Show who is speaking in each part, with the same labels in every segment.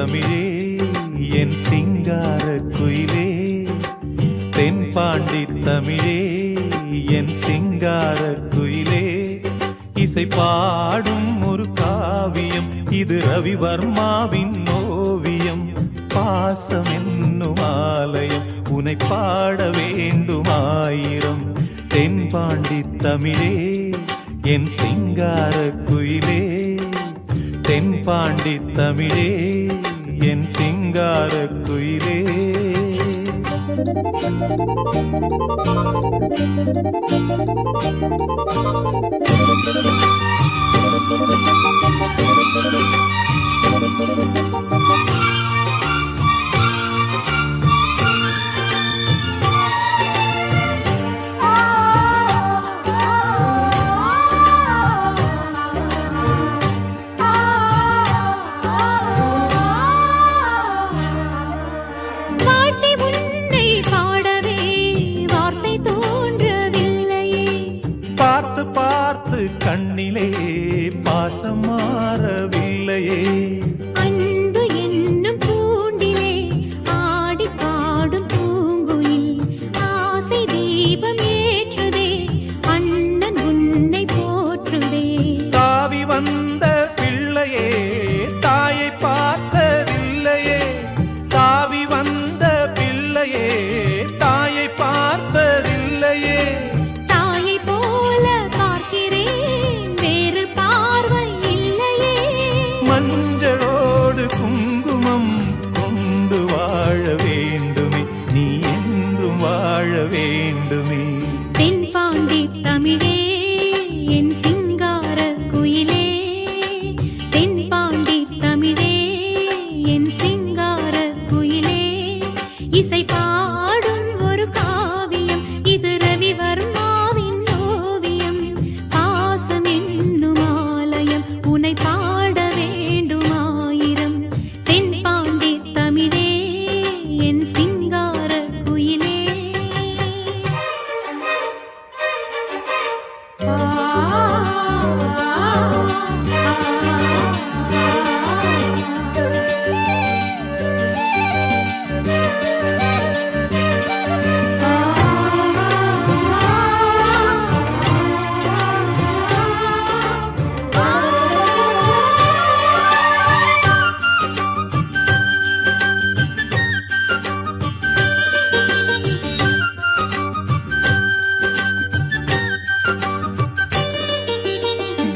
Speaker 1: தமிழே என் சிங்கார குயிலே, தென்பாண்டி தமிழே என் சிங்கார குயிலே. இசை பாடும் ஒரு காவியம் இது ரவிவர்மாவின் ஓவியம். பாசம் என்னும் ஆலயம் உனை பாட வேண்டும் ஆயிரம். தென்பாண்டி தமிழே என் சிங்கார குயிலே, தென்பாண்டி தமிழே என் சிங்கார குயிலே. கண்ணிலே பாசம் மாறவில்லையே,
Speaker 2: அன்பு என்னும் பூண்டிலே ஆடி பாடும் பூங்குயில் ஆசை தீபம் ஏற்றுதே, அண்ணன் உன்னை போற்றுதே.
Speaker 1: தாவி வந்த பிள்ளையே தாயை பார்த்ததில்லையே, தாவி வந்த பிள்ளையே தாயை பார்த்ததில்லையே. மஞ்சளோடு குங்குமம் கொண்டு வாழ வேண்டுமே, நீ என்றும் வாழ வேண்டுமே.
Speaker 2: தென்பாண்டி தமிழே என் சிங்கார குயிலே, தென்பாண்டி தமிழே என் சிங்கார குயிலே. இசை பாடும் ஒரு காவியம் இது ரவிவர்மாவின் ஓவியம். பாசம் என்னும் ஆலயம் உனை பாட வேண்டும் ஆயிரம். தென்பாண்டி தமிழே என் சிங்கார குயிலே.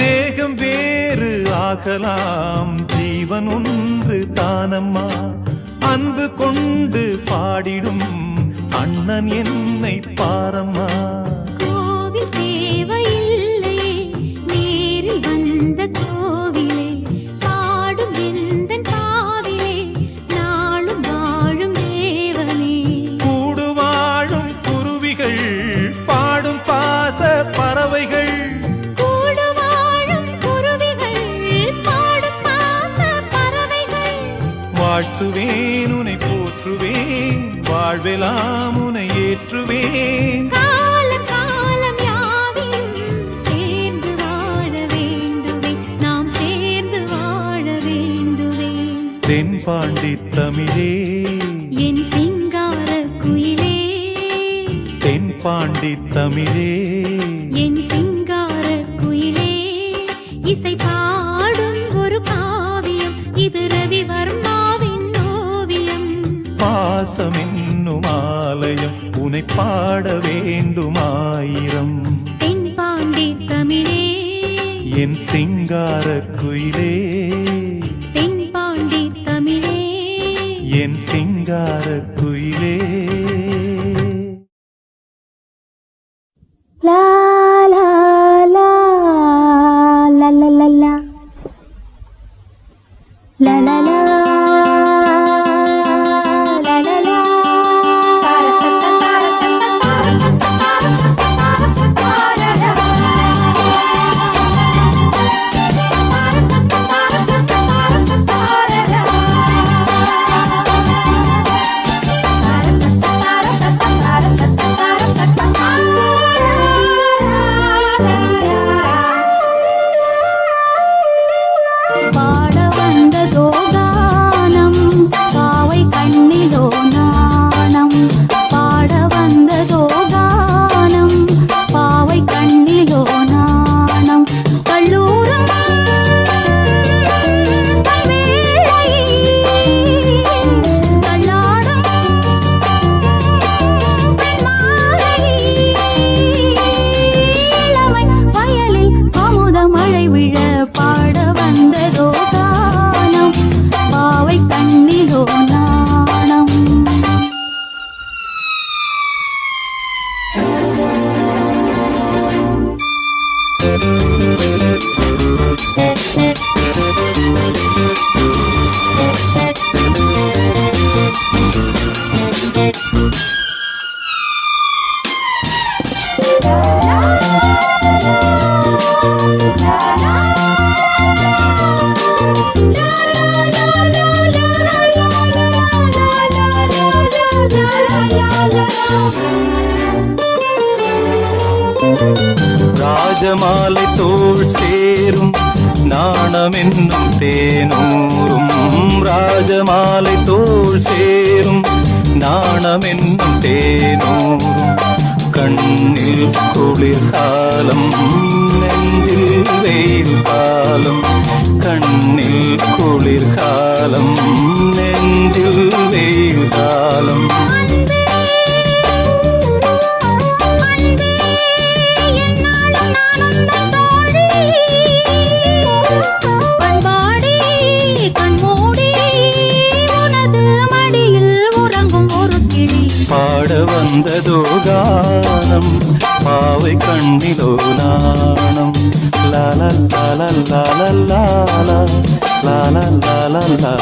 Speaker 1: தேகம் வேறு ஆகலாம், ஜீவன் ஒன்று தானம்மா. அன்பு கொண்டு பாடிடும் அண்ணன் என்னை பாரம்மா.
Speaker 2: கோவில் தேவையில்லை நேரில் வந்த கோவிலே, பாடும் எந்தன் பாவிலே நாளும் வாழும் தேவனே.
Speaker 1: கூடு வாழும் குருவிகள் பாடும் பாச பறவைகள்,
Speaker 2: கூடு வாழும் குருவிகள் பாடும் பாச பறவைகள்.
Speaker 1: வாழ்த்துவேன் உனை போற்றுவேன், வாழ்வெல்லாம் உனை ஏற்றுவேன்.
Speaker 2: காலம் காலம் யாவையும் சேர்ந்து வாழ வேண்டுவே, நாம் சேர்ந்து வாழ வேண்டுவே.
Speaker 1: தென்பாண்டி தமிழே
Speaker 2: என் சிங்கார குயிலே,
Speaker 1: தென்பாண்டி தமிழே
Speaker 2: என் சிங்கார குயிலே. இசை பாடும் ஒரு காவியம் இது ரவிவர்மாவின் ஓவியம்.
Speaker 1: பாசம் என்னும் ஆலயம் உனை பாட வேண்டும் ஆயிரம்.
Speaker 2: தென்பாண்டி தமிழே
Speaker 1: என் சிங்கார குயிலே,
Speaker 2: தென்பாண்டி தமிழே
Speaker 1: என் சிங்கார குயிலே.
Speaker 2: லா லா லா லா லா லா லா லா லா லா.
Speaker 1: ராஜமாலை தோள் சேரும் நாணம் என்னும் தேனூரும் ராஜமாலை தோள் சேரும் நாணம் என்னும் தேனூரும் கண்ணில் குளிர்காலம் நெஞ்சில் வெயில் காலம் கண்ணில் குளிர்காலம் நெஞ்சில் வெயில் காலம் பாட வந்ததோ கானம் பாவை கண்ணிலோ நாணம் லால லால லால லால லால லால லால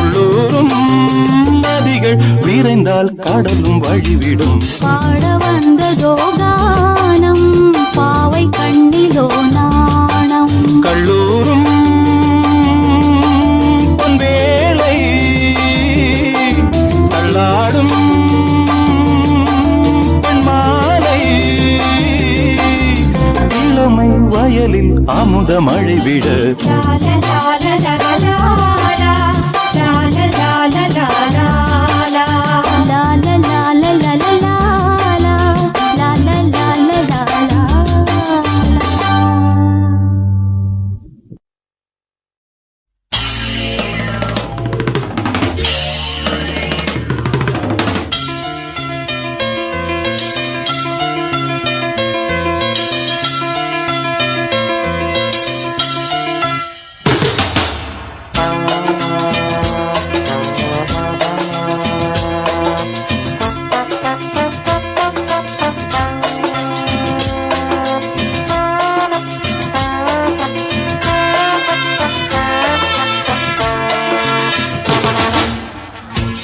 Speaker 1: உள்ளூரும் நதிகள் விரைந்தால் கடலும் வழிவிடும்
Speaker 2: பாட வந்ததோ கானம் பாவை கண்ணிலோ நாணம்
Speaker 1: கல்லூரும் பொன்வேளை தள்ளாடும் பெண்மாலை இளமை வயலில் அமுத மழை விட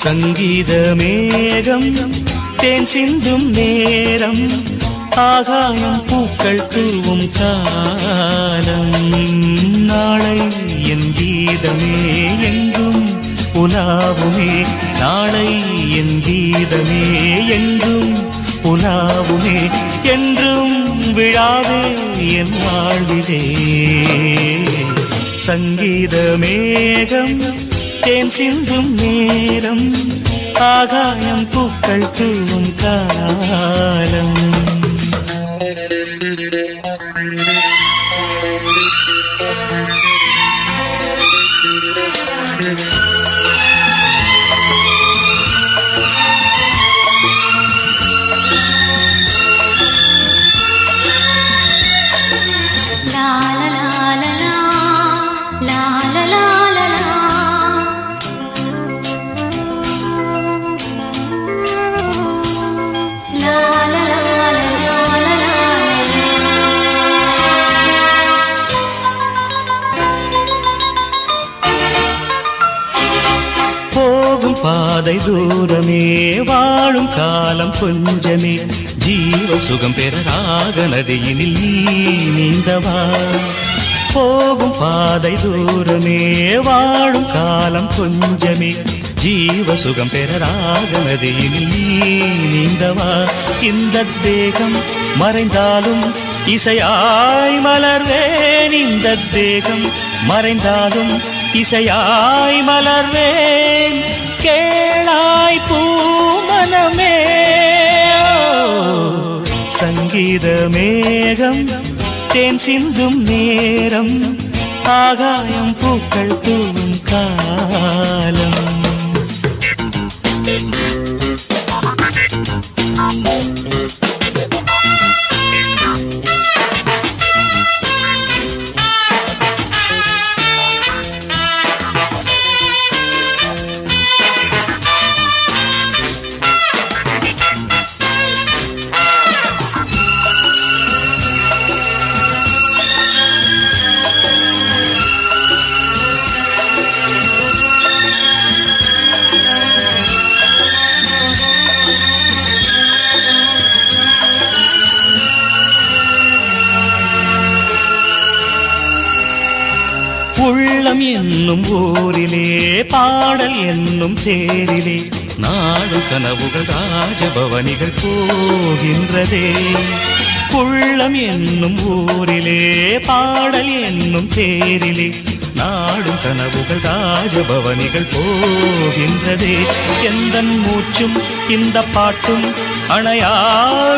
Speaker 3: சங்கீத மேகம் தேன் சிந்தும் நேரம் ஆகாயம் பூக்கள் தூவும் காலம் நாளை என் கீதமே எங்கும் உலாவுமே நாளை என் கீதமே எங்கும் உலாவுமே என்றும் விழாவே என் வாழ்விலே சங்கீத மேகம் தேன் சிந்தும் நேரம் ஆகாயம் பூக்கள் தூவும் காலம் பாதை தூரமே வாழும் காலம் கொஞ்சமே ஜீவ சுகம் பெற ராக நதியினில் நீ நீந்தவா போகும் பாதை தூரமே வாழும் காலம் கொஞ்சமே ஜீவ சுகம் பெற ராக நதியினில் நீ நீந்தவா இந்த தேகம் மறைந்தாலும் இசையாய் மலர்வேன் இந்த தேகம் மறைந்தாலும் இசையாய் மலர்வேன் கேளாய் பூமனமே. சங்கீத மேகம் தேன் சிந்தும் நேரம் ஆகாயம் பூக்கள் தூவும் காலம். உள்ளம் என்னும் ஊரிலே பாடல் என்னும் தேரிலே நாடு கனவுகள் ராஜபவனிகள் போகின்றதே. உள்ளம் என்னும் ஊரிலே பாடல் என்னும் தேரிலே நாடும் கனவுகள் ராஜபவனிகள் போகின்றதே. எந்தன் மூச்சும் இந்த பாட்டும் அணையா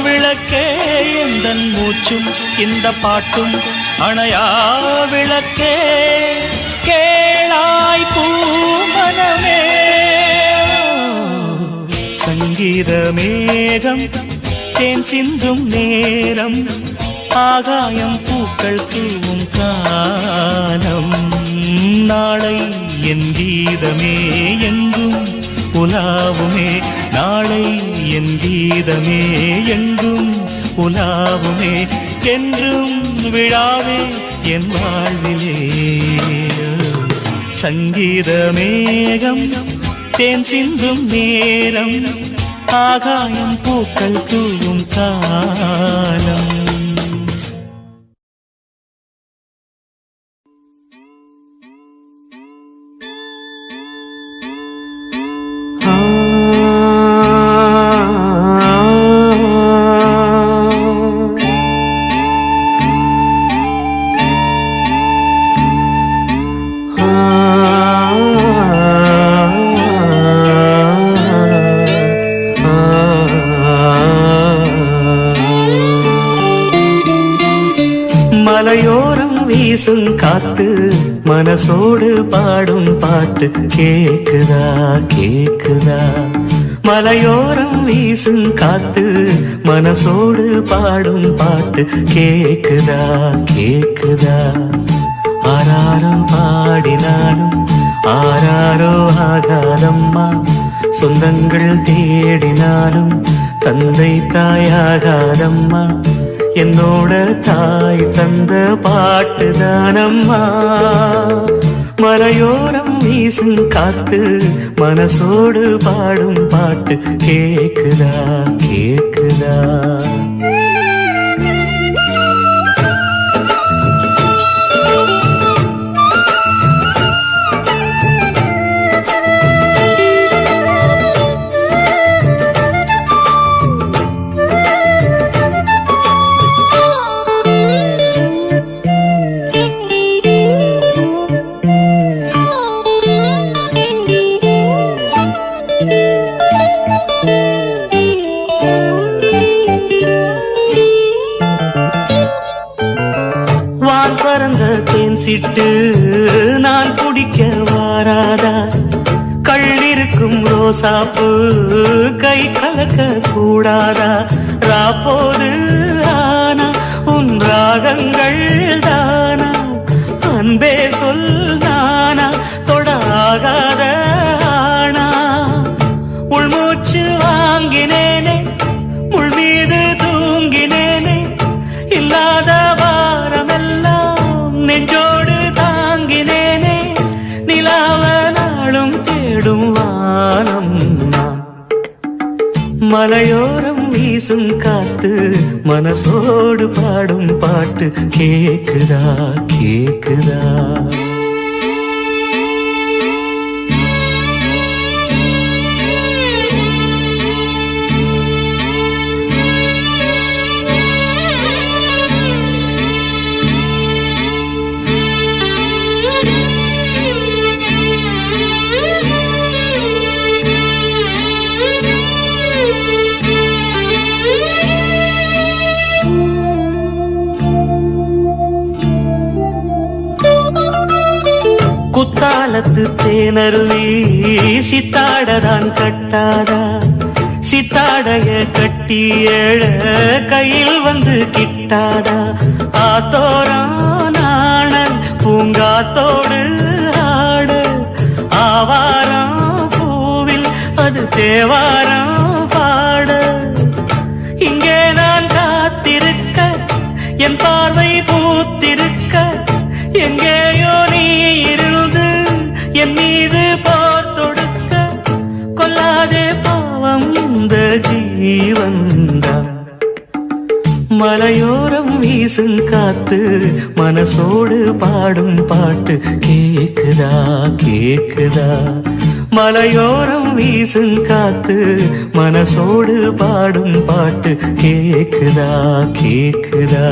Speaker 3: விளக்கே, எந்தன் மூச்சும் இந்த பாட்டும் அணையா விளக்கே. கேளாய் பூமனமே. சங்கீத மேகம் தேன் சிந்தும் நேரம் ஆகாயம் பூக்கள் தூவும் காலம். நாளை என் கீதமே எங்கும் உலாவுமே, நாளை என் கீதமே எங்கும் உலாவுமே. என்றும் விழாவே என் வாழ்விலே. சங்கீத மேகம் தேன் சிந்தும் நேரம் ஆகாயம் பூக்கள் தூவும் காலம். மலையோரம் வீசும் காத்து மனசோடு பாடும் பாட்டு கேக்குதா கேக்குதா. மலையோரம் வீசும் காத்து மனசோடு பாடும் பாட்டு கேக்குதா கேக்குதா. ஆராரோ பாடினாலும் ஆராரோ ஆகாதம்மா, சொந்தங்கள் தேடினாலும் தந்தை தாயாகாதம்மா. என்னோட தாய் தந்த பாட்டுதானம்மா. மலையோரம் வீசும் காத்து மனசோடு பாடும் பாட்டு கேக்குதா கேக்குதா. சிட்டு நான் குடிக்க வாராதா, கள்ளிருக்கும் ரோசாப்பு கை கலக்க கூடாதா. ராப்போது ஆனா உன் ராகங்கள் தானா, அன்பே சொல் நானா தொடாகாத ஆனா. உள்மூச்சு வாங்கினேனே உள் மீது தூங்கினேனே, இல்லாத வாரமெல்லாம் நெஞ்சோடு தாங்கினேனே. நிலாவ நாளும் தேடும் வானம் நான், மலையோரம் வீசும் காத்து மனசோடு பாடும் பாட்டு கேக்குதா கேக்குதா. குற்றாலத்து தேனருவி சித்தாடதான் கட்டாதா சித்தாடைய கட்டி எழ கையில் வந்து கிட்டாதா ஆத்தோரானாணன் பூங்காத்தோடு ஆட ஆவாரம் பூவில் அது தேவாரம் பாட இங்கே நான் காத்திருக்க என் பார்வை பூத்திருக்க எங்கேயோ நீ இருந்து என் மீது போர் தொடுக்க கொல்லாதே பாவம் இந்த ஜீவன்தான் மலையோரம் வீசும் காத்து மனசோடு பாடும் பாட்டு கேக்குதா கேக்குதா மலையோரம் வீசும் காத்து மனசோடு பாடும் பாட்டு கேக்குதா கேக்குதா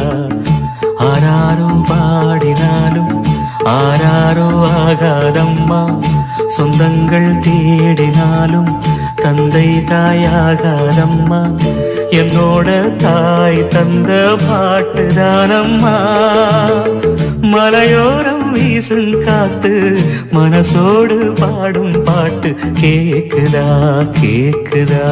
Speaker 3: ஆராரோ பாடினாலும் ஆராரோ ஆகாதம்மா சொந்தங்கள் தேடினாலும் தந்தை தாயாகாதம்மா என்னோட தாய் தந்த பாட்டுதானம்மா மலையோரம் வீசும் காத்து மனசோடு பாடும் பாட்டு கேக்குதா கேக்குதா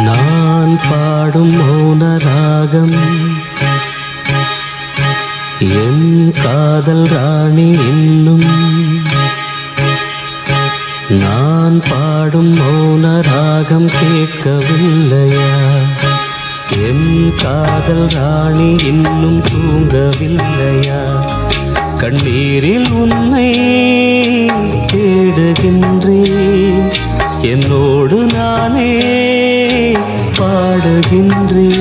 Speaker 3: நான் பாடும் மௌன ராகம் என் காதல் ராணி இன்னும் நான் பாடும் மௌன ராகம் கேட்கவில்லையா என் காதல் ராணி இன்னும் தூங்கவில்லையா கண்ணீரில் உன்னை தேடுகின்றேன் என்னோடு நானே பாடுகின்றேன்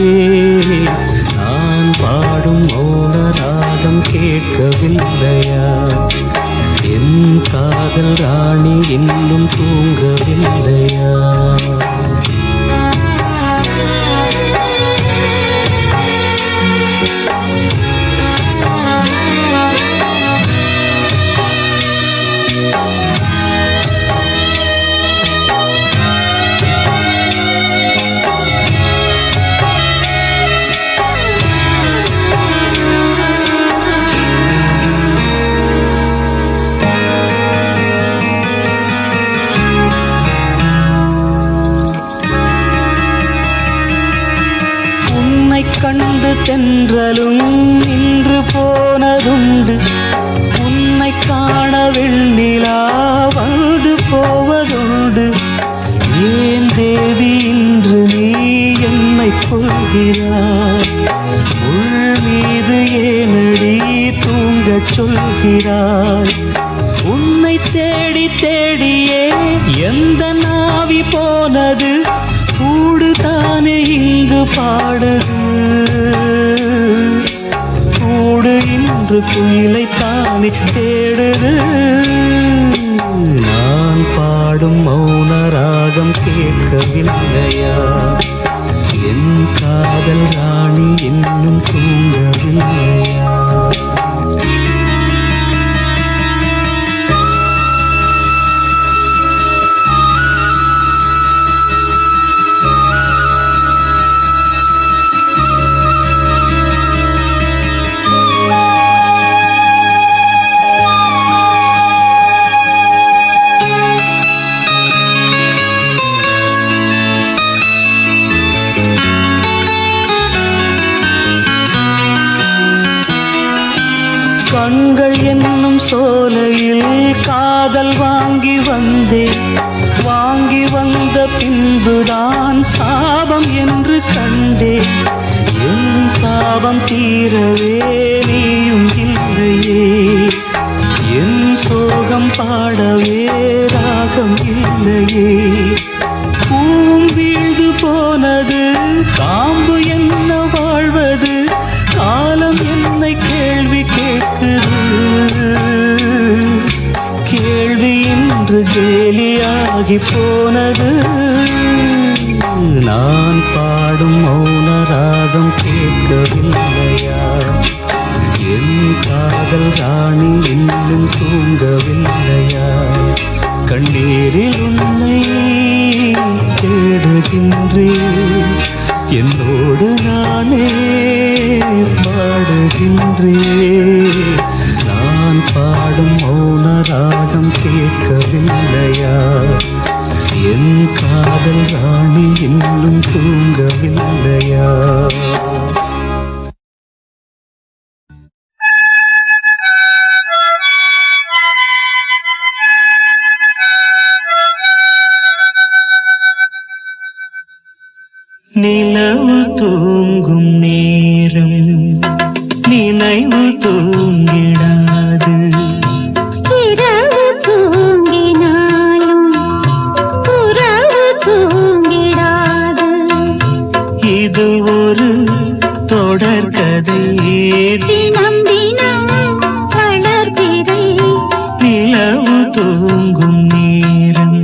Speaker 3: நான் பாடும் மௌன ராகம் கேட்கவில்லையா என் காதல் ராணி இன்னும் தூங்கவில்லையா கண்டு தென்றலும் நின்று போனதுண்டு உன்னை காண வெண்ணிலா வந்து போவதுண்டு ஏன் தேவி இன்று நீ என்னை கொள்கிறாய் உள் மீது ஏனடி தூங்கச் சொல்கிறாய் உன்னை தேடி தேடியே எந்த நாவி போனது கூடுதானே இங்கு பாடுது கூடு இன்று குயிலை தானே தேடுது நான் பாடும் மௌன ராகம் கேட்கவில்லையா என் காதல் ராணி இன்னும் தூங்கவில்லையா கண்கள் என்னும் சோலையில் காதல் வாங்கி வந்தேன் வாங்கி வந்த பின்புதான் சாபம் என்று கண்டேன் என் சாபம் தீரவே நீயும் இல்லையே என் சோகம் பாடவே ராகம் இல்லையே பூவும் வீழ்ந்து போனது காம்பு என்ன வாழ்வது காலம் என்னை கேள்வி கேட்குது கேலியாகி போனது. நான் பாடும் மௌன ராகம் கேட்கவில்லையா? என் காதல் ராணி இன்னும் தூங்கவில்லையா? கண்ணீரில் உன்னை தேடுகின்றேன், என்னோடு நானே பாடுகின்றேன். நான் பாடும் மௌன ராகம் கேட்கவில்லையா? என் காதல் ராணி இன்னும் தூங்கவில்லையா? நிலவு தூங்கும் நேரம் நினைவு தூங்கிடாது.
Speaker 2: இரவு தூங்கினாலும் உறவு தூங்கிடாது.
Speaker 3: இது ஒரு தொடர்கதை,
Speaker 2: தினம் தினம் வளர்பிறை.
Speaker 3: நிலவு தூங்கும் நேரம்.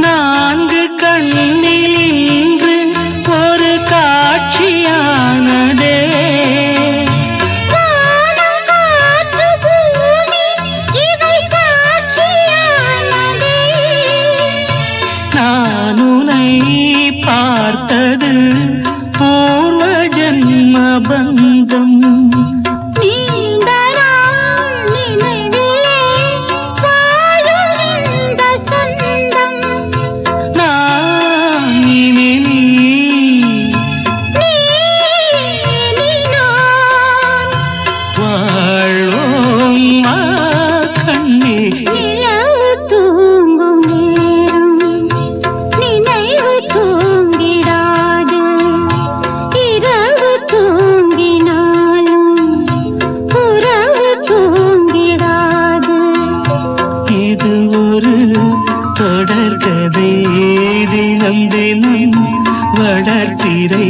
Speaker 3: நான்கு கண்ணில் இன்று ஒரு காட்சியானதே.
Speaker 2: வானம் காற்று பூமி இவை சாட்சியானதே.
Speaker 3: நான் உன்னை பார்த்தது பூர்வ ஜன்ம பந்தம்.
Speaker 2: நீண்ட நாள் நினைவிலே வாழும் இந்த சொந்தம்.
Speaker 3: நான் இனி நீ
Speaker 2: நான்
Speaker 3: வாழ்வோம் மா கண்ணே.
Speaker 2: நிலவு தூங்கும் நேரம் நினைவு தூங்கிடாது. இரவு தூங்கினாலும் உறவு தூங்கிடாது.
Speaker 3: இது ஒரு தொடர்கதை, தினம் தினம் வளர்த்திரை.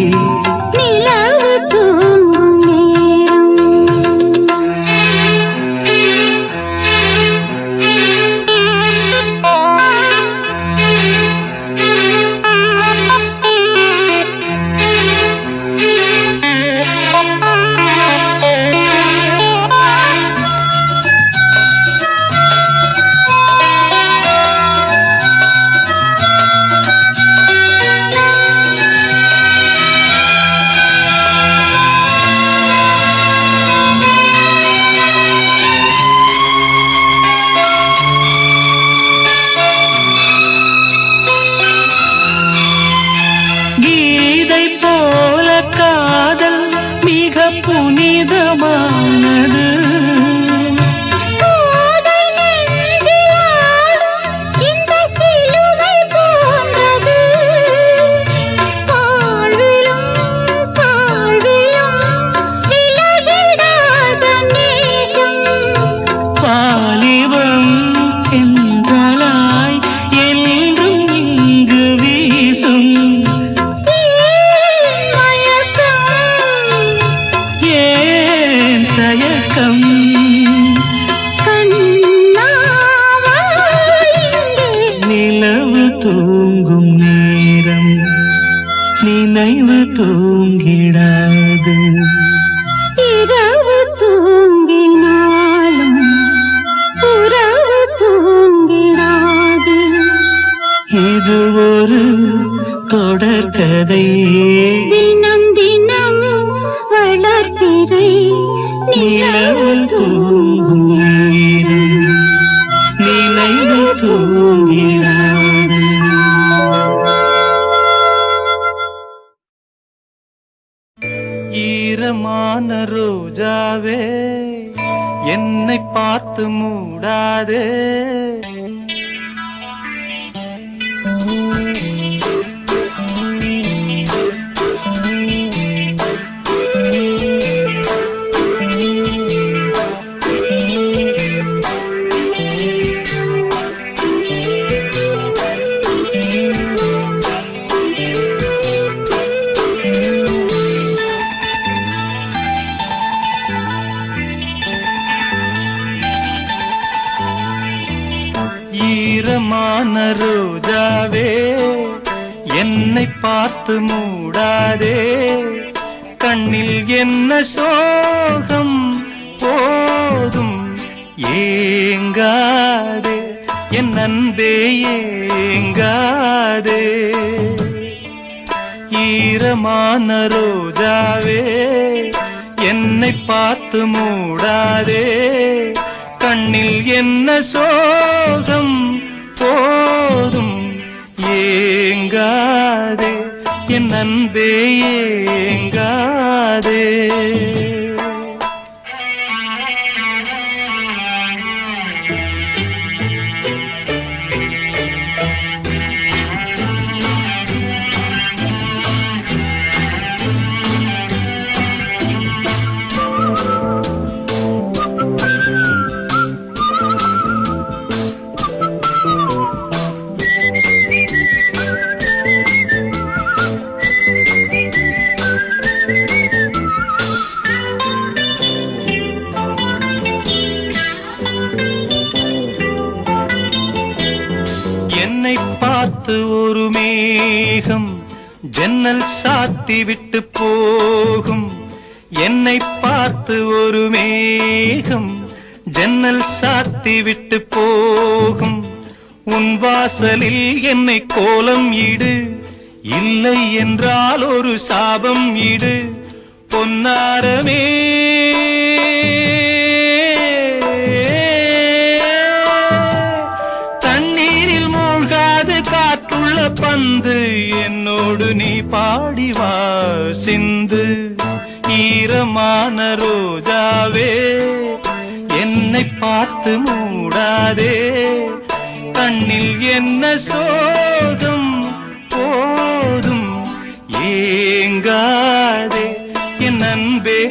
Speaker 2: நிலவு தூங்கும் நேரம்.
Speaker 3: கீதை போல காதல் மிக புனிதமானது.
Speaker 2: கோதை நெஞ்சில் ஆடும் இந்த சிலுவை போன்றது. வாழ்விலும் தாழ்விலும் விலகிடாத நேசம்.
Speaker 3: வாலிபம் என்றலாய் என்றும் இங்கு வீசும்.
Speaker 2: ஏன் மயக்கம்?
Speaker 3: ஏன் தயக்கம்?
Speaker 2: கண்ணாவா இங்கே?
Speaker 3: நிலவு தூங்கும் நேரம் நினைவு தூங்கிடாது.
Speaker 2: இரவு தூங்கினாலும் உறவு தூங்கிடாது.
Speaker 3: இது ஒரு தொடர்கதை,
Speaker 2: தினம் தினம்
Speaker 1: ஈரமான ரோஜாவே என்னை பார்த்து மூடாதே. ஈரமான ரோஜாவே என்னை பார்த்து மூடாதே. கண்ணில் என்ன சோகம் போதும் ஏங்காதே என் அன்பே ஏங்காதே. ஈரமான ரோஜாவே என்னை பார்த்து மூடாதே. கண்ணில் என்ன சோகம் போதும் ஏங்காதே என் அன்பே ஏங்காதே. என்னை பார்த்து ஒரு மேகம் ஜன்னல் சாத்தி விட்டு போகும். என்னை பார்த்து ஒரு மேகம் ஜன்னல் சாத்தி விட்டு போகும். உன் வாசலில் என்னை கோலம் இடு, இல்லை என்றால் ஒரு சாபம் இடு. பொன்னாரமே பந்து என்னோடு நீ பாடிவா சிந்து. ஈரமான ரோஜாவே என்னை பார்த்து மூடாதே. கண்ணில் என்ன சோகம் போதும் ஏங்காதே என் அன்பே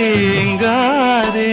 Speaker 1: ஏங்காதே.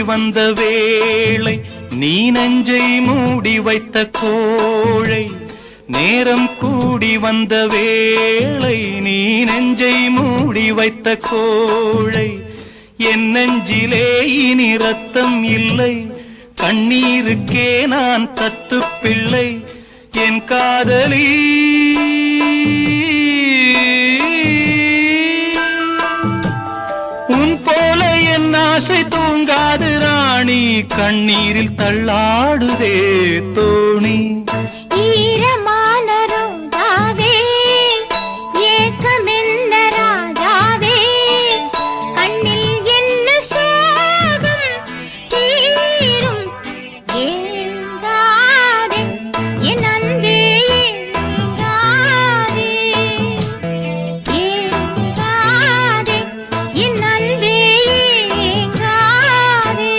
Speaker 1: வந்த வேளை நீ நெஞ்சை மூடி வைத்த கோழை. நேரம் கூடி வந்த வேளை நீ நெஞ்சை மூடி வைத்த கோழை. என் நெஞ்சிலே இனி ரத்தம் இல்லை, கண்ணீருக்கே நான் தத்து பிள்ளை. என் காதலி உன் போல என் ஆசை தூங்காது ராணி. கண்ணீரில் தள்ளாடுதே தோணி.
Speaker 2: ஈரமான ரோஜாவே ஏக்கமென்ன ராஜாவே. கண்ணில் என்ன சோகம் தீரும் ஏங்காதே என் அன்பே ஏங்காதே. ஏங்காதே என் அன்பே ஏங்காதே.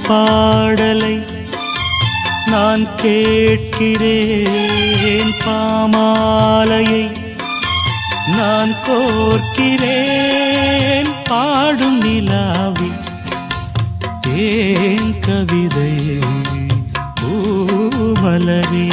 Speaker 3: பாடலை நான் கேட்கிறேன், பாமாலையை நான் கோர்க்கிறேன். பாடும் நிலாவி ஏன் கவிதை பூமலரே.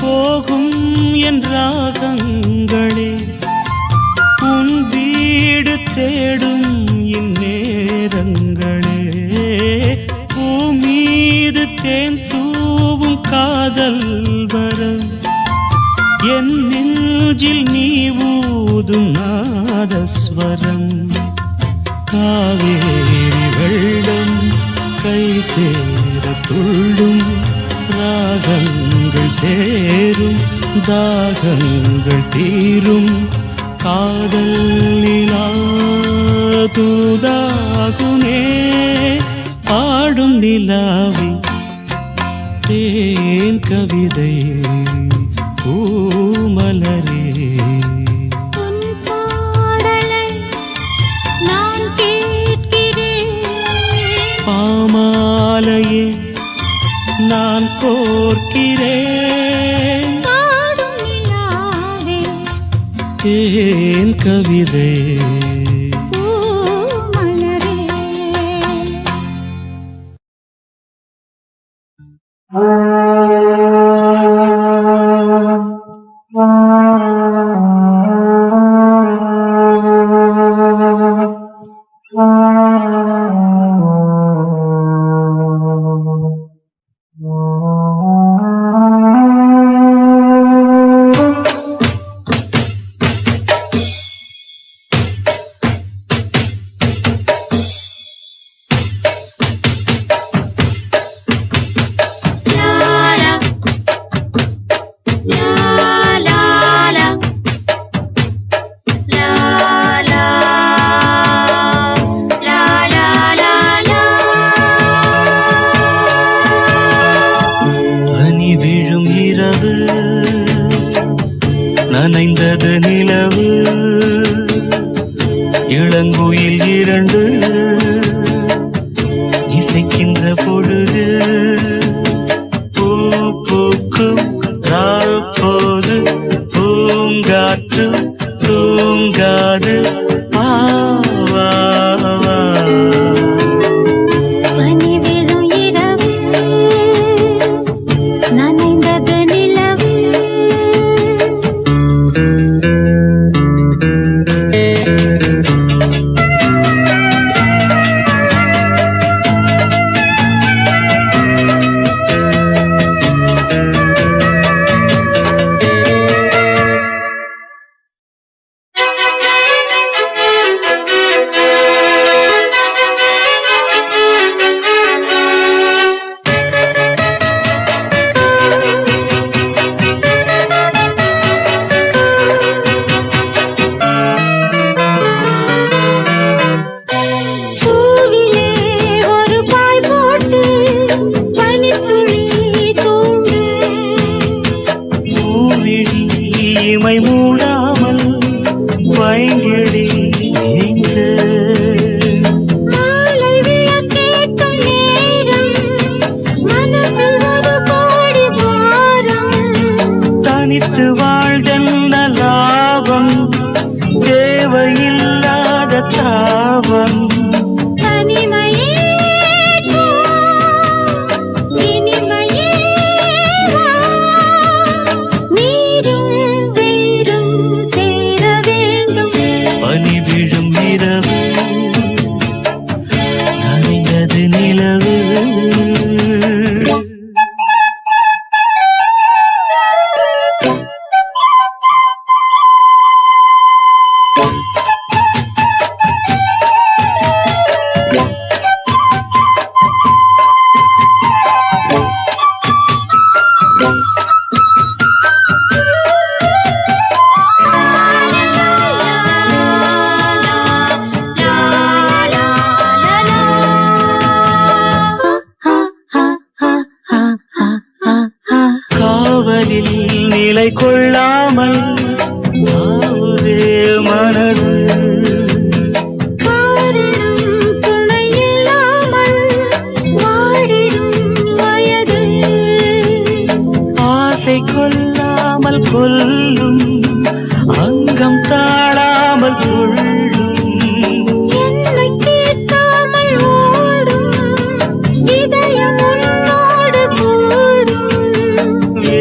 Speaker 3: போகும் என் ராகங்களே, உன் வீடு தேடும் இந்நேரங்களே, பூமீது தேன் தூவும் காதல் வரம், என் நெஞ்சில் நீ ஊதும் நாதஸ்வரம். காவேரி வெள்ளம் கை சேர துள்ளும், ராகங்கள் சேரும் தாகங்கள் தீரும், காதல் நிலா தூதாகுமே. பாடும் நிலாவி தேன் கவிதை பூமலரே. பாமாலையே நான் கோர்க்கிறேன், தேன் கவிதை பூமலரே.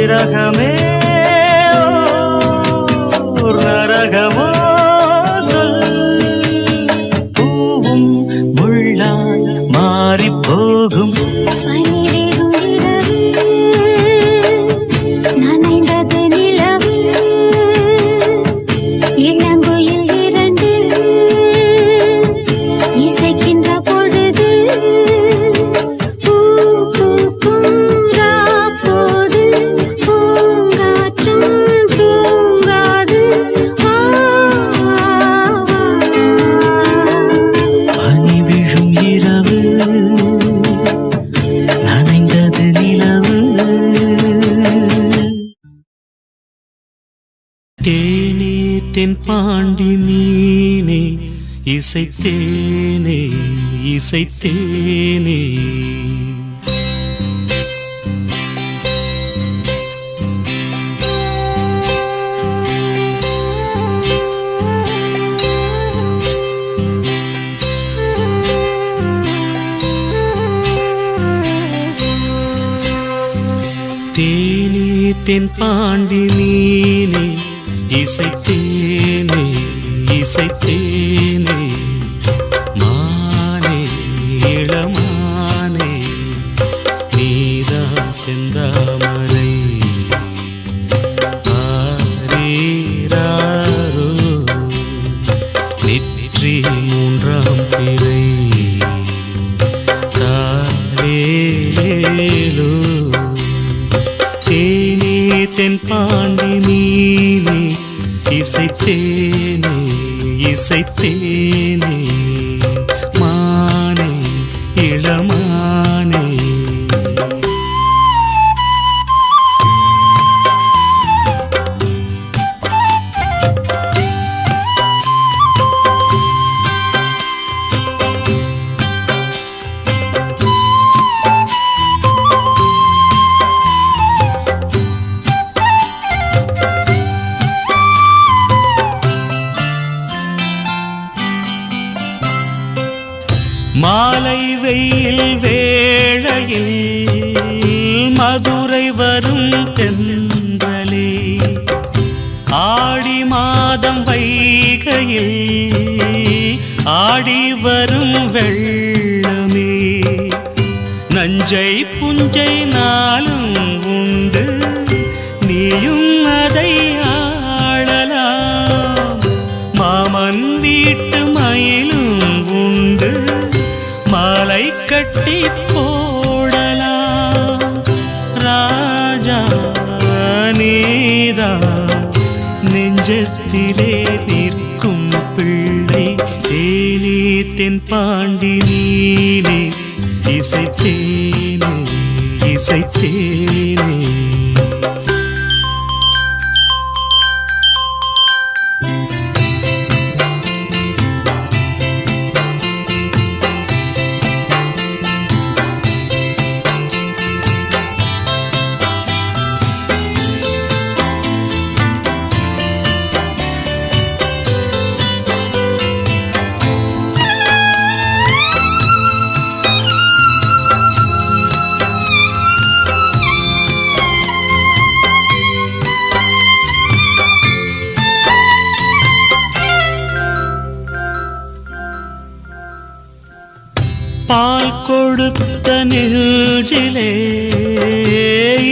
Speaker 1: விரகமே ஓர் நரகமோ சொல். பூவும் முள்ளாய் மாறிப் போகும்
Speaker 2: நனைந்தது நிலவு இளங்குயில் இரண்டு இசைக்கின்ற பொழுது பூங்கா போது பூங்காற்றும் தூங்காது.
Speaker 1: பனி விழும் இரவு நனைந்தது நிலவு.
Speaker 3: தேனே தென் பாண்டி மீனே இசைத்தேனே இசைத்தேனே. தேனே தென் பாண்டி மீனே இசைத்தேனே இசைத்தேனே. மானே இளமானே நீதான் செந்தாமரை. ஆரீராரோ நெற்றி மூன்றாம் பிறை. தாரேலேலோ தேனே தென் பாண்டி மீனே இசைத்தேனே இசைத்தேனே. மானே இளமானே. மாலை வெயில் வேளையில் மதுரை வரும் தென்றலே. ஆடி மாதம் வைகையில் ஆடி வரும் வெள்ளமே. நஞ்சை புஞ்சை நாளும் உண்டு நீயும் அதை ஆளலாம். மாமன் வீட்டு மயிலும் உண்டு மாலை கட்டி போடலாம். ராஜா நீதான் நெஞ்சத்திலே நிற்கும் பிள்ளை. தேனே தென் பாண்டி மீனே இசைத்தேனே இசைத்தேனே. பால் கொடுத்த நெஞ்சிலே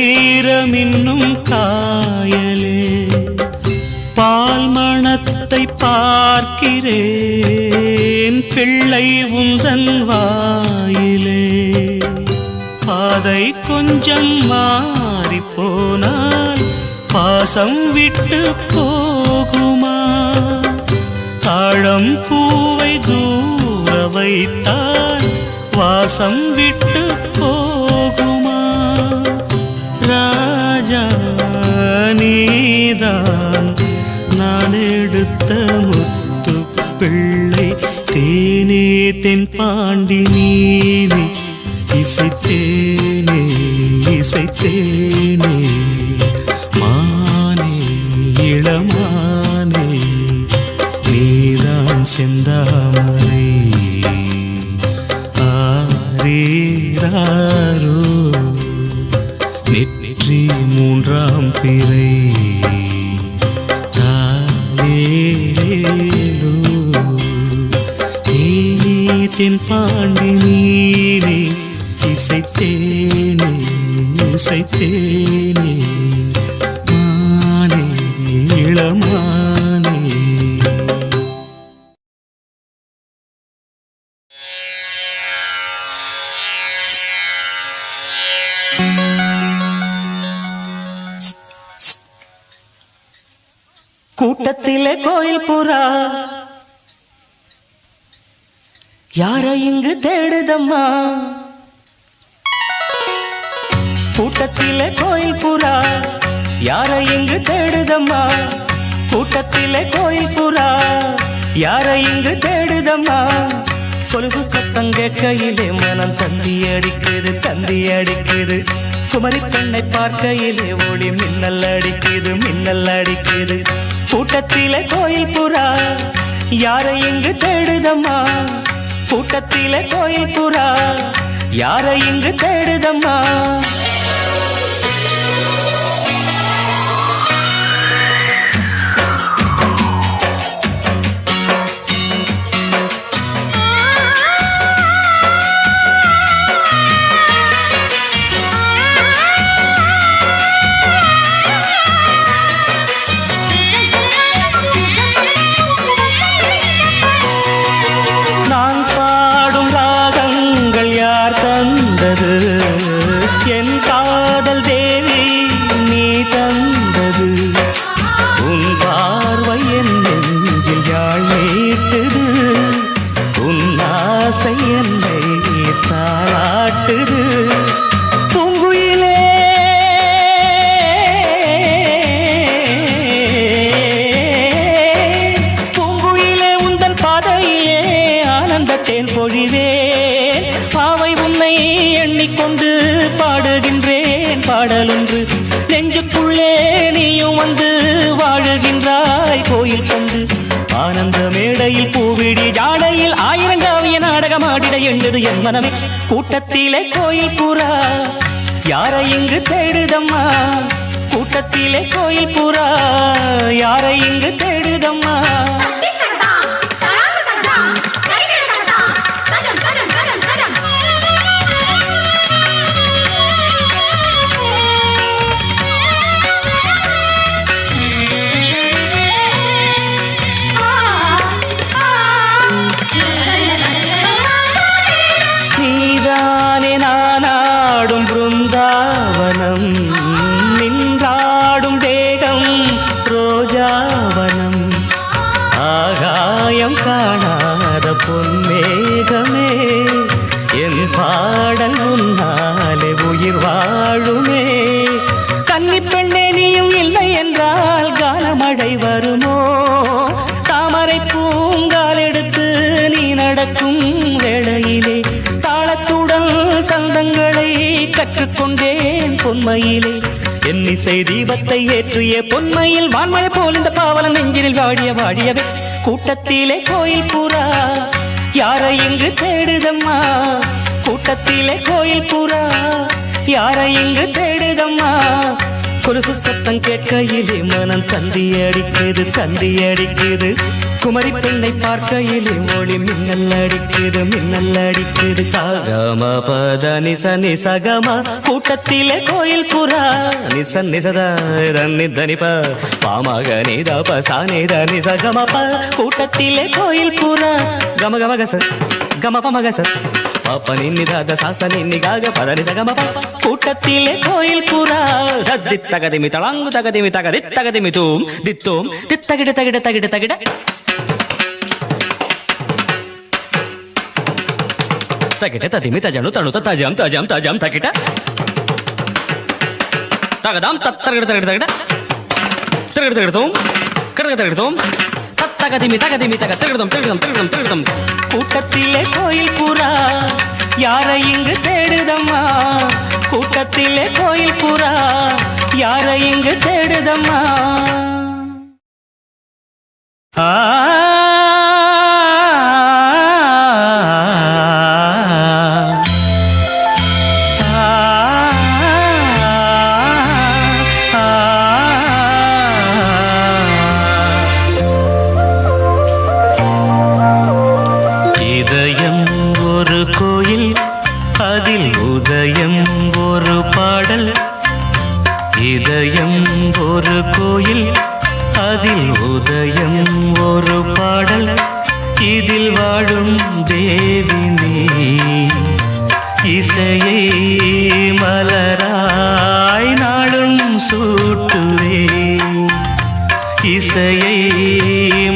Speaker 3: ஈரமின்னும் காயலே. பால் மணத்தை பார்க்கிறேன் பிள்ளை உந்தன் வாயிலே. பாதை கொஞ்சம் மாறி போனால் பாசம் விட்டு போகுமா? தாழம் பூவை தூர வைத்தால் வாசம் விட்டு போகுமா? ராஜா நீதான் நான் எடுத்த முத்து பிள்ளை. தேனே தென் பாண்டி மீனே இசைத்தேனே இசைத்தேனே. மானே இளமானே நீதான் செந்தாமரை. ஆரீராரோ நெற்றி தோன்றி மூன்றாம் பிறை தாலேலோ தேனே தென் பாண்டி நீனே இசைத்தேனே இசைத்தேனே மானே இளமானே.
Speaker 4: கூட்டத்திலே கோயில் புறா யார இங்கு தேடுதம்மா. கூட்டத்திலே கோயில் புறா யார இங்கு தேடுதம்மா. கூட்டத்திலே கோயில் புறா யார இங்கு தேடுதம்மா. கொலுசு சத்தம் கேட்கையிலே மனம் தந்தி அடிக்குது தந்தி அடிக்குது. குமரி பெண்ணை பார்க்கையிலே ஒளி மின்னல் அடிக்குது மின்னல் அடிக்குது. கூட்டத்திலே கோயில் புறா யார இங்கு தேடுதம்மா. கூட்டத்திலே கோயில் புறா யார இங்கு தேடுதம்மா. என் காதல் தேவி நீ தந்தது. உன் பார்வை என் நெஞ்சில் யாழ் மீட்டுது. உன் ஆசை என்னை தாளாட்டுது. பூங்குயிலே பூங்குயிலே உந்தன் பாதையிலே ஆனந்தத்தேன் பொழிவே. பாவை உன்னை எண்ணிக்கொண்டு பாடுகின்றேன் பாடலொன்று. நெஞ்சுக்குள்ளே நீயும் வந்து வாழுகின்றாய் கோயில் கொண்டு. ஆனந்த மேடையில் பூவிடி ஜாடையில் ஆயிரங்காவிய நாடகமாடிட எண்ணுது என் மனமே. கூட்டத்திலே கோயில் புறா யார இங்கு தேடுதம்மா. கூட்டத்திலே கோயில் புறா யார இங்கு தேடுதம்மா. நீதானே நானாடும் பிருந்தாவனம். நின்றாடும் தேகம் ரோஜாவனம். ஆகாயம் காணாத பொன்மேகமே என் பாடல் உன்னாலே உயிர் வாழுமே. கன்னி பெண்ணே நீயும் இல்லை என்றால் காலமழை வருமோ. தாமரை பூங்கால் எடுத்து நீ நடக்கும் வேளையிலே தாளத்துடன் சந்தங்களை கற்றுக்கொண்டேன் பொன்மையிலே. என் இசை தீபத்தை ஏற்றிய பொன்மையில் வான்மழை போல் இந்த பாவலன் நெஞ்சினில் வாடிய வாடியவே. கூட்டத்திலே கோயில் புறா யார இங்கு தேடுதம்மா. கூட்டத்திலே கோயில் புறா யார இங்கு தேடுதம்மா. கொலுசு சத்தம் கேட்கையிலே மனம் தந்தி அடிக்குது தந்தி அடிக்குது. குமரி பெண்ணை பார்க்கையிலே ஒளி மின்னல் அடிக்குது மின்னல் அடிக்குது. சகம பத நிச நிசகம. கூட்டத்திலே கோயில் புறா நிச நிசத தனி தனிப பாமக நித பசா நித நிசகம ப. கூட்டத்திலே கோயில் புறா கம கம கச கம பம கச பாப்ப நின்னிதாத சாச நின்னிகாக பத நிசகம ப. கூட்டத்திலே கோயில் புறா தத்தி தகதிமி தளாங்கு தகதிமி தகதி தகதிமி தூம் தித்தோம் தித்தகிட தகிட தகிட தகிட. தகிட ததிமி தஜனு தணு தஜம் தஜம் தஜம் தகிட தகதாம் தத்தகிட தகிட தகிட திரகிட தகிடத்தோம் கிடக தகிடத்தோம் தத்தகதிமி தகதிமி தக திருடம் திருடம் திருடம் திருடம். கூட்டத்திலே கோயில் புறா யார இங்கு தேடுதம்மா. கூட்டத்திலே கோயில் புறா யார இங்கு தேடுதம்மா. ஆ ஆ அதில் உதயம் ஒரு பாடல், இதயம் ஒரு கோயில். அதில் உதயம் ஒரு பாடல், இதில் வாழும் தேவி நீ. இசையை மலராய் நாளும் சூட்டுவே, இசையை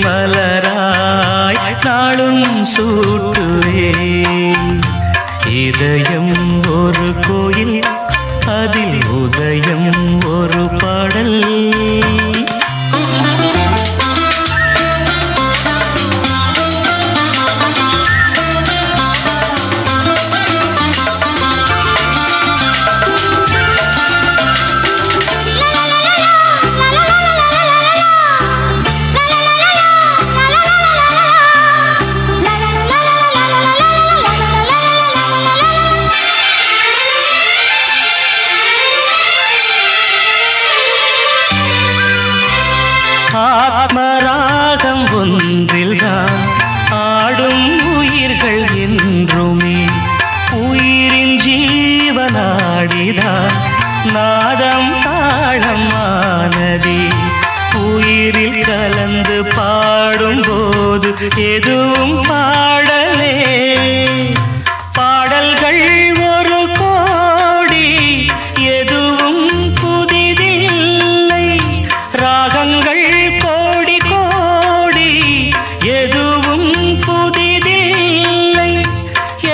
Speaker 4: மலராய் நாளும் சூட்டுவே. இதயம் ஒரு கோயில், அதில் உதயம் ஒரு பாடல். ஆத்மராகம் ஒன்றில்தான் ஆடும் உயிர்கள் என்றுமே. உயிரின் ஜீவனாடிதான் நாதம் தாளம் ஆனதே. உயிரில் கலந்து பாடும்போது எதுவும் பாடலே. பாடல்கள் ஒரு கோடி, எதுவும் புதிதில்லை. ராகங்கள் கோடி கோடி, எதுவும் புதிதில்லை.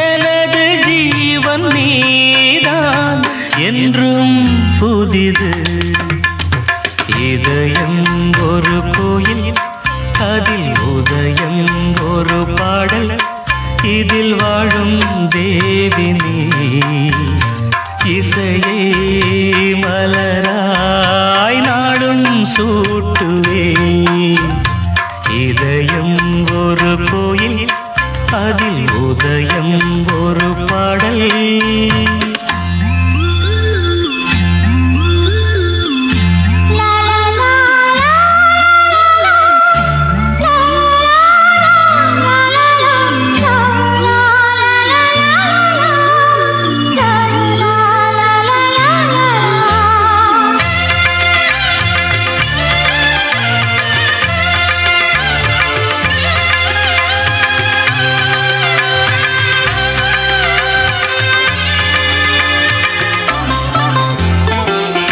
Speaker 4: எனது ஜீவன் நீதான் என்றும் புதிது. இதயம் ஒரு கோயில், அதில் உதயம் ஒரு பாடல், இதில் வாழும் தேவி நீ. இசையை மலராய் நாளும் சூட்டுவே. இதயம் ஒரு கோயில், அதில் உதயம் ஒரு பாடல்.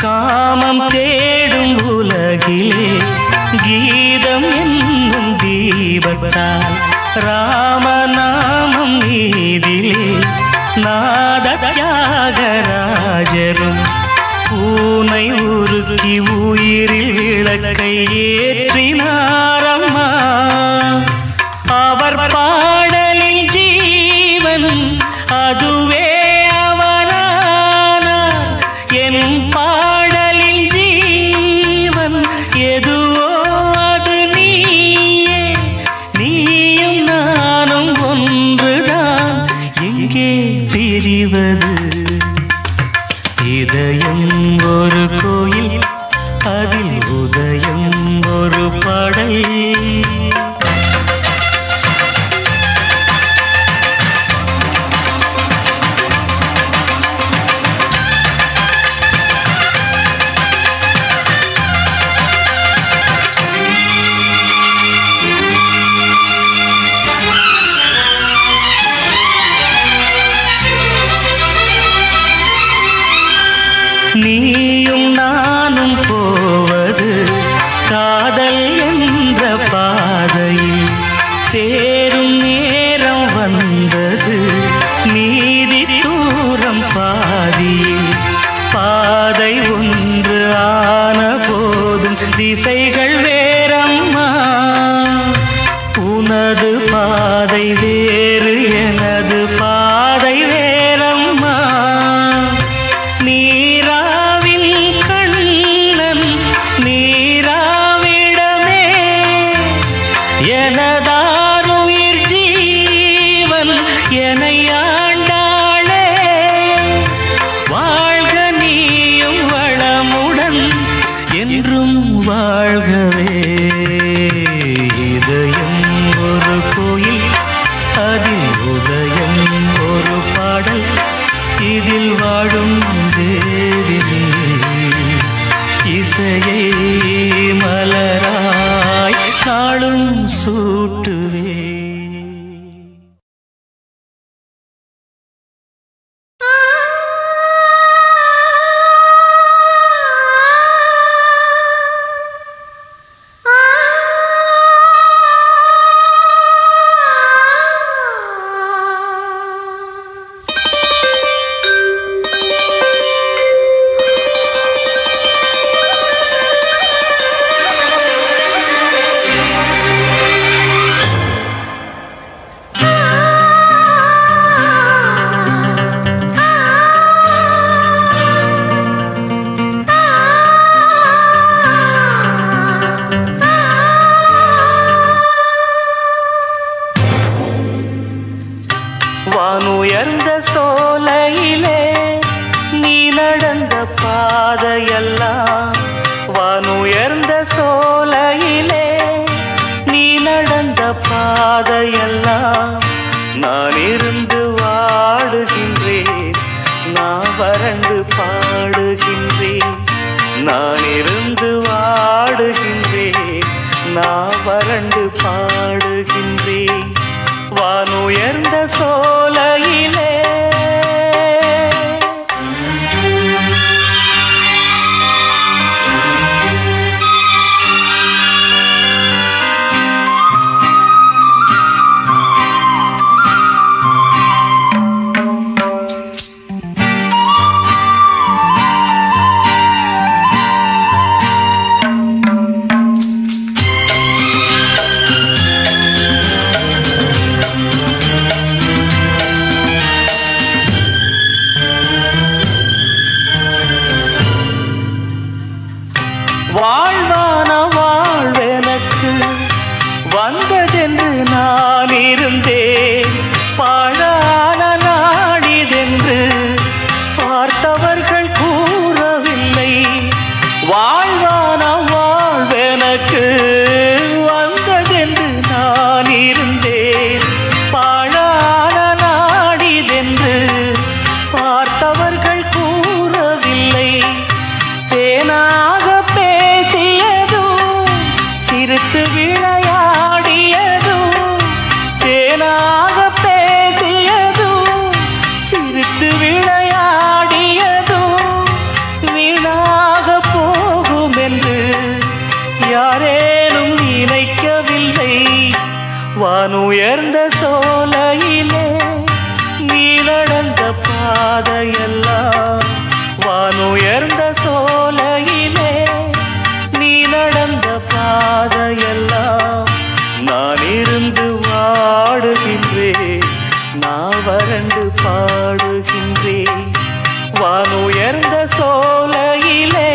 Speaker 4: காமம் தேடும் உலகிலே கீதம் என்னும் தீபத்தால் ராமநாமம் நீதிலே நாத தியாகராஜரும் பூனை உருக்கி உயிரில் விளக்கை ஏற்றினாரம்மா. அவர் பாடலில் ஜீவன் அதுவே அவரானார். என் பாடலில் ஜீவன் எதுவோ அது நீயே. நீயும் நானும் ஒன்றுதான், எங்கே பிரிவது? இதயம் ஒரு கோயில், அதில் உதயம் ஒரு பாடல். நீயும் நானும் போவது சோலையிலே நீ நடந்த பாதையெல்லாம் வானுயர்ந்த சோலையிலே நீ நடந்த பாதையெல்லாம் நான் இருந்து வாடுகின்றேன் நான் வறண்டு பாடுகின்றேன் நான் இருந்து வாடுகின்றேன் நான் வறண்டு பாடுகின்றேன் வானுயர்ந்த சோலையிலே வாழ்வான வாழ்வெனக்கு வந்ததென்று நான் இருந்தேன் பாழான நாடிதென்று பார்த்தவர்கள் கூறவில்லை வாழ்வான வாழ்வெனக்கு வந்ததென்று நான் இருந்தேன் பாழான நாடிதென்று பார்த்தவர்கள் கூறவில்லை தேனாக சிரித்து விளையாடியதும் தேனாக பேசியதும் சிரித்து விளையாடியதும் வீணாக போகும் என்று யாரேனும் நினைக்கவில்லை வானுயர்ந்த சோலையிலே நீ நடந்த பாதையெல்லாம் வானுயர்ந்த சோலையிலே நீ நடந்த பாதையெல்லாம் நான் இருந்து வாடுகின்றேன் நான் வறண்டு பாடுகின்றேன் வானுயர்ந்த சோலையிலே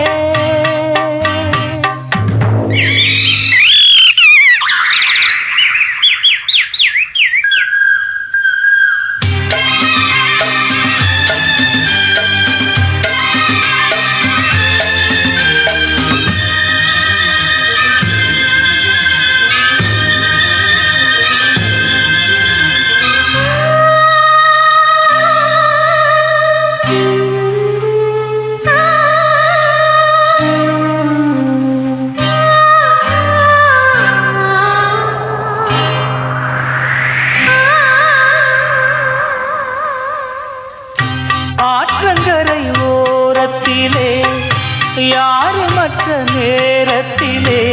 Speaker 4: ஆற்றங்கரை ஓரத்திலே யாருமற்ற நேரத்திலே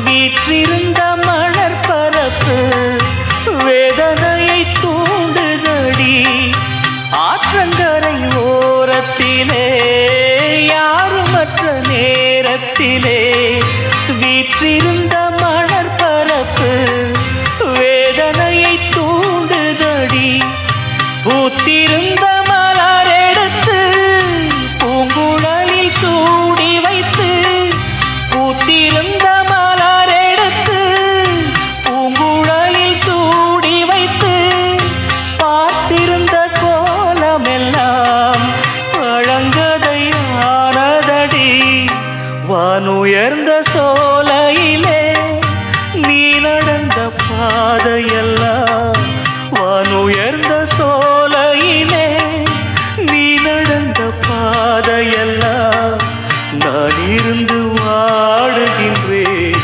Speaker 4: வீற்றிருந்த மணற்பரப்பு வேதனையை தூண்டுதடி ஆற்றங்கரை ஓரத்திலே யாருமற்ற நேரத்திலே வீற்றிருந்த மணற்பரப்பு வேதனையை தூண்டுதடி பூத்திருந்த மலரெடுத்து பூங்குழலில் சூடி வைத்து பூத்திருந்த மலரெடுத்து பூங்குழலில் சூடி வைத்து பார்த்திருந்த கோலமெல்லாம் பழங்கதையானதடி வானுயர்ந்த சோலையிலே நீ நடந்த பாதையெல்லாம் வானுயர்ந்த சோலையிலே நீ நடந்த பாதையெல்லாம் நான் இருந்து வாடுகின்றேன்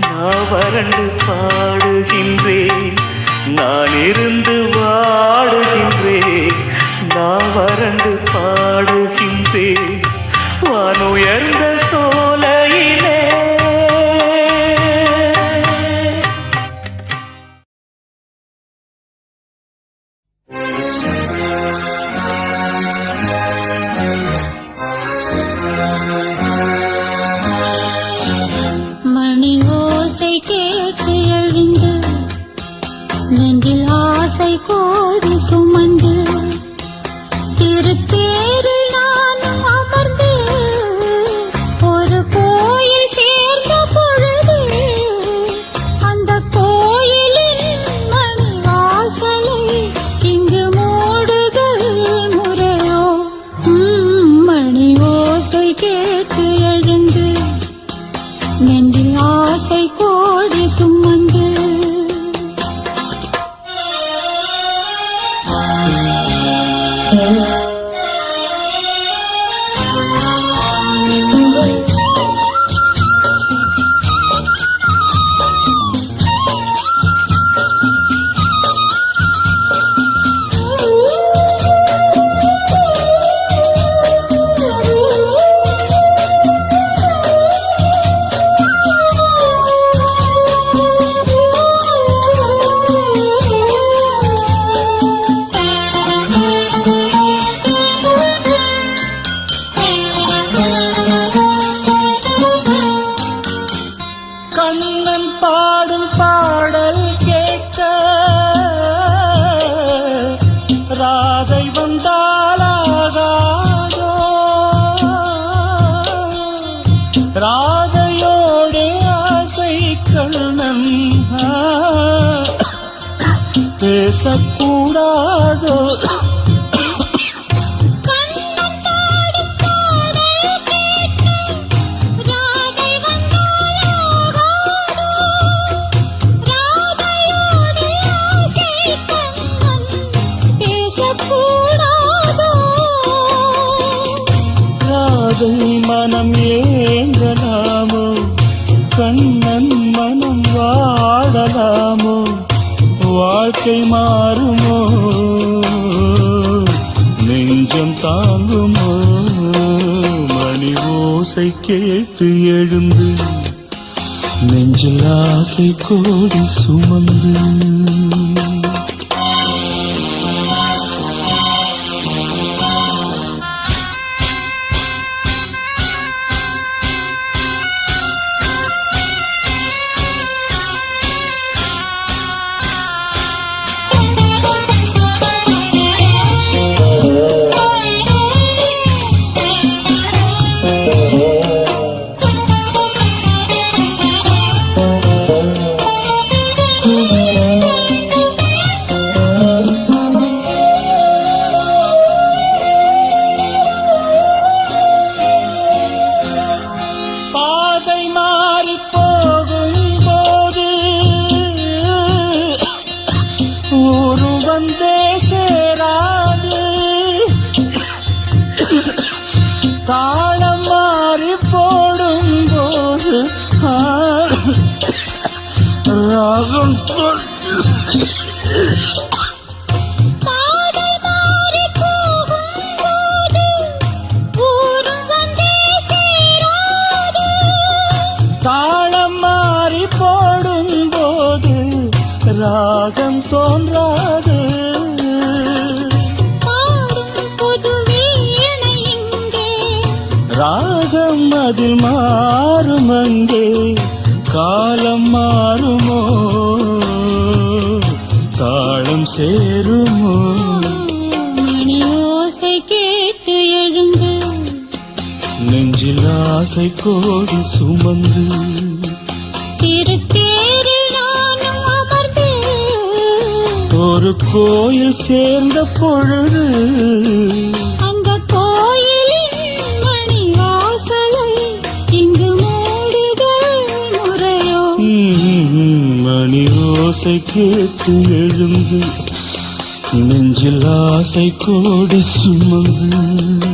Speaker 4: நான் வறண்டு பாடுகின்றேன் நான் இருந்து வாடுகின்றேன் நான் வறண்டு பாடுகின்றேன் வானுயர்ந்த சோலையிலே
Speaker 2: மணி ஓசை கேட்டு எழுந்து நெஞ்சில் ஆசை கோடி சுமந்து திருத்தி
Speaker 4: கண்ணன் பாடும் பாடல் கேட்க ராதை வந்தாலாகாதோ, ராதையோடு ஆசை கண்ணன் பேசக்கூடாதோ. மனம் ஏங்கலாமோ, கண்ணன் மனம் வாடலாமோ, வாழ்க்கை மாறுமோ, நெஞ்சம் தாங்குமோ. மணி ஓசை கேட்டு எழுந்து நெஞ்சில் ஆசை கோடி சுமந்து பாதை மாறி போகும் போது ஊரு வந்தே சேராது, தாளம் மாறி போடும் போது ராகம் தாளம் மாறி போடும் போது ராகம் தோன்றாது. ராகம் அதில் மாறும் அங்கே, காலம் மாறுமோ, தாளம் சேருமோ.
Speaker 2: மணி ஓசை கேட்டு எழுந்து
Speaker 4: நெஞ்சில் ஆசை கோடி சுமந்து
Speaker 2: திருத்தேரில் நானும் அமர்ந்து
Speaker 4: ஒரு கோயில் சேர்ந்த பொழுது
Speaker 2: அந்த கோயிலின் மணி வாசலை இங்கு மூடுதல் முறையோ.
Speaker 4: மணி ஓசை கேட்டு எழுந்து நெஞ்சில் ஆசை கோடி சுமந்து